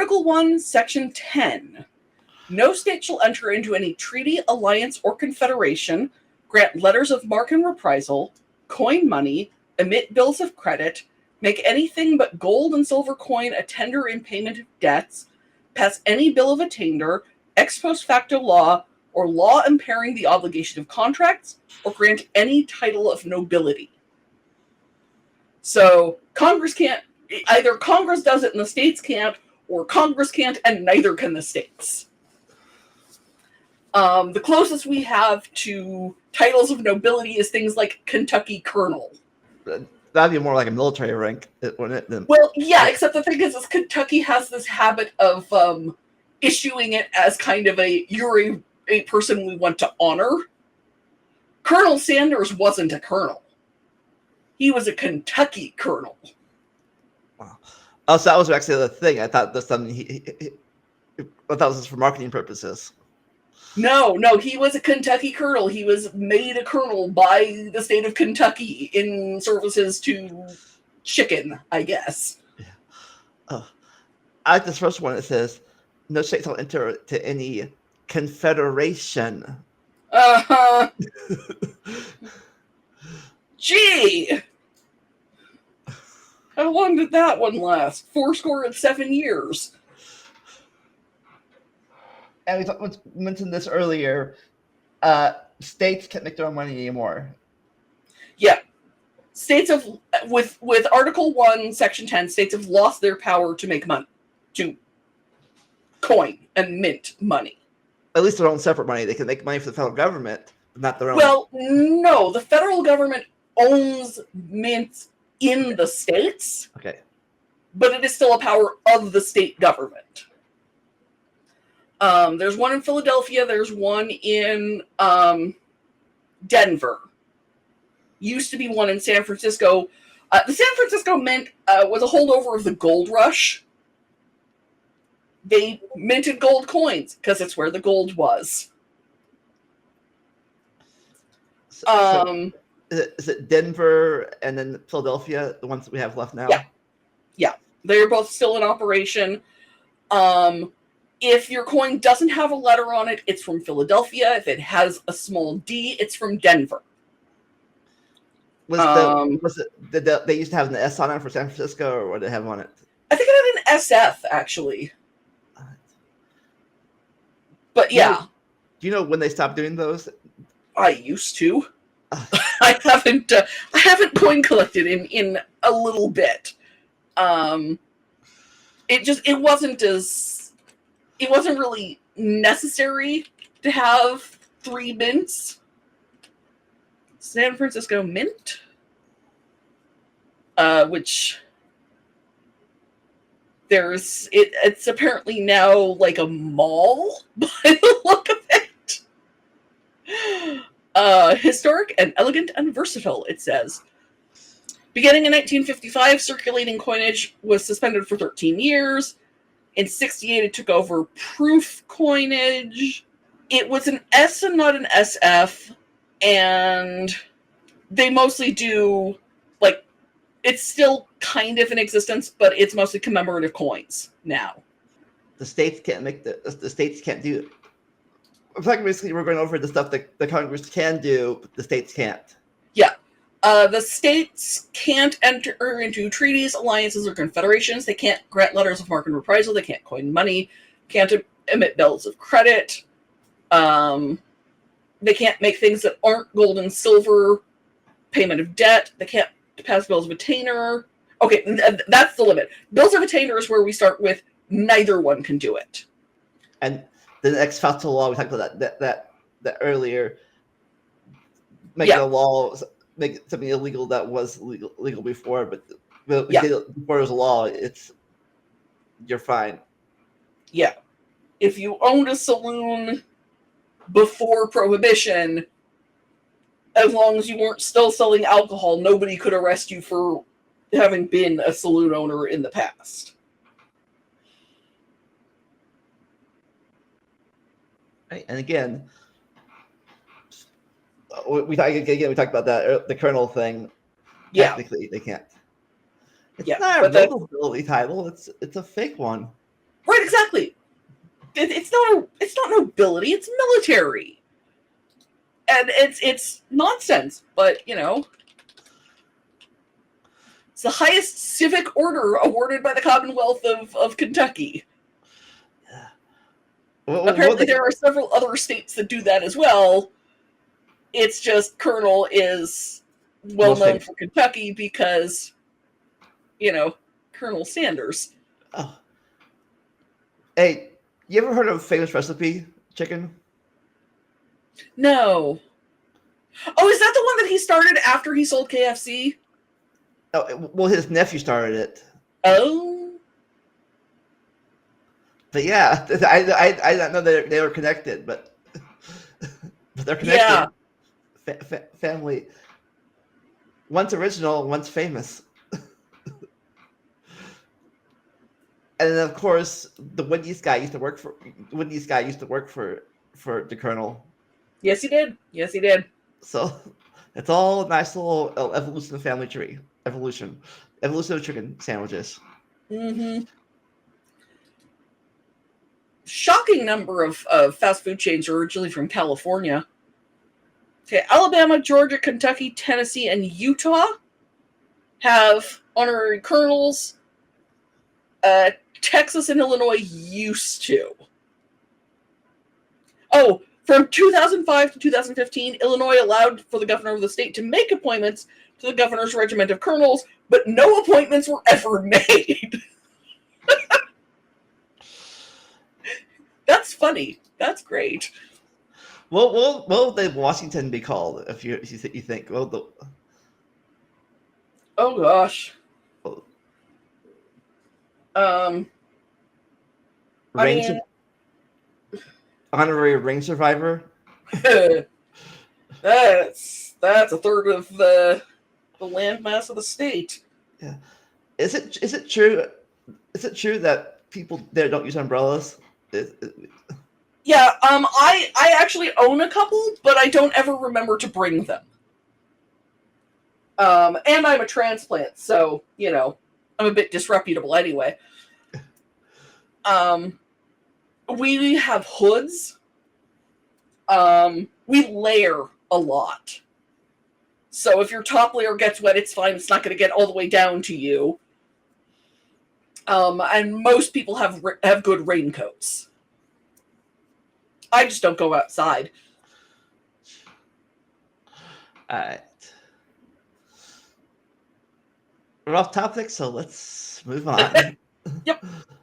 Article 1, Section 10. No state shall enter into any treaty, alliance, or confederation, grant letters of marque and reprisal, coin money, emit bills of credit, make anything but gold and silver coin a tender in payment of debts, pass any bill of attainder, ex post facto law, or law impairing the obligation of contracts, or grant any title of nobility. So Congress can't, either Congress does it and the states can't, or Congress can't and neither can the states. The closest we have to titles of nobility is things like Kentucky Colonel. That'd be more like a military rank, wouldn't it? Well, yeah, except the thing is Kentucky has this habit of issuing it as kind of you're a person we want to honor. Colonel Sanders wasn't a colonel. He was a Kentucky colonel. Wow. Oh, so that was actually the thing. I thought this something I thought this was for marketing purposes. No, he was a Kentucky colonel. He was made a colonel by the state of Kentucky in services to chicken, I guess. Yeah. I like this first one. It says, no state shall enter to any confederation. Uh-huh. Gee! How long did that one last? 7 years. And we mentioned this earlier. States can't make their own money anymore. Yeah. States have, with Article 1, Section 10, states have lost their power to make money, to coin and mint money. At least their own separate money. They can make money for the federal government, but not their own. Well, no. The federal government owns mints in the states. Okay. But it is still a power of the state government. There's one in Philadelphia. There's one in Denver. Used to be one in San Francisco. The San Francisco Mint was a holdover of the gold rush. They minted gold coins because it's where the gold was. Is it Denver and then Philadelphia, the ones that we have left now? Yeah. They're both still in operation. If your coin doesn't have a letter on it, it's from Philadelphia. If it has a small D, it's from Denver. Did they used to have an S on it for San Francisco, or what did they have on it? I think it had an SF, actually. But yeah. Do you know when they stopped doing those? I used to. I haven't coin collected in a little bit. It wasn't really necessary to have 3 mints. San Francisco Mint, which it's apparently now like a mall by the look of it. Historic and elegant and versatile, it says. Beginning in 1955, circulating coinage was suspended for 13 years. In 1968, it took over proof coinage. It was an S and not an SF, and they mostly do, like, it's still kind of in existence, but it's mostly commemorative coins now. The states can't make the states can't do. Basically, we're going over the stuff that the Congress can do, but the states can't. Yeah. The states can't enter into treaties, alliances, or confederations. They can't grant letters of marque and reprisal. They can't coin money. Can't emit bills of credit. They can't make things that aren't gold and silver. Payment of debt. They can't pass bills of attainder. Okay, that's the limit. Bills of attainder is where we start with neither one can do it. And the ex facto law, we talked about that earlier. Making a law, make something illegal that was legal before, but before it was a law, you're fine. Yeah. If you owned a saloon before Prohibition, as long as you weren't still selling alcohol, nobody could arrest you for having been a saloon owner in the past. Right. And again, we talked about that the Colonel thing. Yeah, technically they can't. It's yeah, not a nobility title. It's a fake one. Right. exactly. It's not nobility. It's military, and it's nonsense. But it's the highest civic order awarded by the Commonwealth of Kentucky. Apparently, there are several other states that do that as well. It's just Colonel is well known for Kentucky because, Colonel Sanders. Oh. Hey, you ever heard of Famous Recipe chicken? No. Oh, is that the one that he started after he sold KFC? Oh, well, his nephew started it. Oh. But yeah, I didn't know they were connected, but they're connected. Yeah. Family. One's original, one's famous. And then, of course, the Wendy's guy used to work for the Colonel. Yes, he did. Yes, he did. So it's all a nice little evolution of the family tree. Evolution of chicken sandwiches. Mm-hmm. Shocking number of fast food chains are originally from California. Okay, Alabama, Georgia, Kentucky, Tennessee, and Utah have honorary colonels. Texas and Illinois used to. Oh, from 2005 to 2015, Illinois allowed for the governor of the state to make appointments to the governor's regiment of colonels, but no appointments were ever made. That's funny. That's great. What will the Washington be called if you think? Well, oh gosh. Honorary ring survivor. That's a third of the landmass of the state. Yeah. Is it true? Is it true that people there don't use umbrellas? Yeah. I actually own a couple, but I don't ever remember to bring them. And I'm a transplant, so I'm a bit disreputable anyway. We have hoods. We layer a lot. So if your top layer gets wet, it's fine. It's not going to get all the way down to you. And most people have good raincoats. I just don't go outside. All right. We're off topic, so let's move on. Yep.